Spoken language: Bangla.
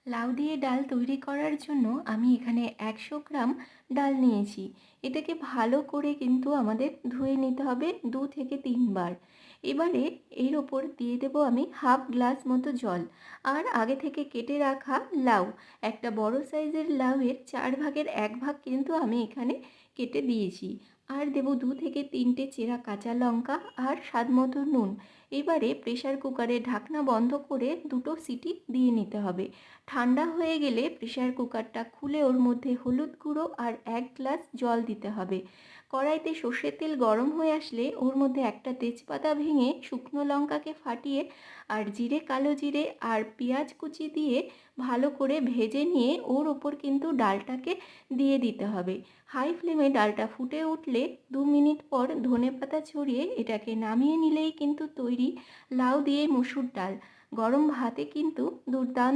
লাউ দিয়ে ডাল তৈরি করার জন্য আমি এখানে ১০০ গ্রাম ডাল নিয়েছি। এটাকে ভালো করে কিন্তু আমাদের ধুয়ে নিতে হবে ২ থেকে ৩ বার। এবারে এর ওপর দিয়ে দেবো আমি হাফ গ্লাস মতো জল। আর আগে থেকে কেটে রাখা লাউ, একটা বড় সাইজের লাউয়ের ৪ ভাগের ১ ভাগ কিন্তু আমি এখানে কেটে দিয়েছি। আর দেবো ২ থেকে ৩টে চেরা কাঁচা লঙ্কা আর স্বাদ মতো নুন। এবারে প্রেসার কুকারের ঢাকনা বন্ধ করে ২টো সিটি দিয়ে নিতে হবে। ঠান্ডা হয়ে গেলে প্রেসার কুকারটা খুলে ওর মধ্যে হলুদ গুঁড়ো আর ১ গ্লাস জল দিতে হবে। কড়াইতে সর্ষের তেল গরম হয়ে আসলে ওর মধ্যে একটা তেজপাতা ভেঙে, শুকনো লঙ্কাকে ফাটিয়ে আর জিরে, কালো জিরে আর পেঁয়াজ কুচি দিয়ে ভালো করে ভেজে নিয়ে ওর ওপর কিন্তু ডালটাকে দিয়ে দিতে হবে। হাই ফ্লেমে ডালটা ফুটে উঠলে ২ মিনিট পর ধনেপাতা ছড়িয়ে এটাকে নামিয়ে নিলেই কিন্তু তৈরি লাউ দিয়ে মুসুর ডাল। গরম ভাতে কিন্তু দুর্দান্ত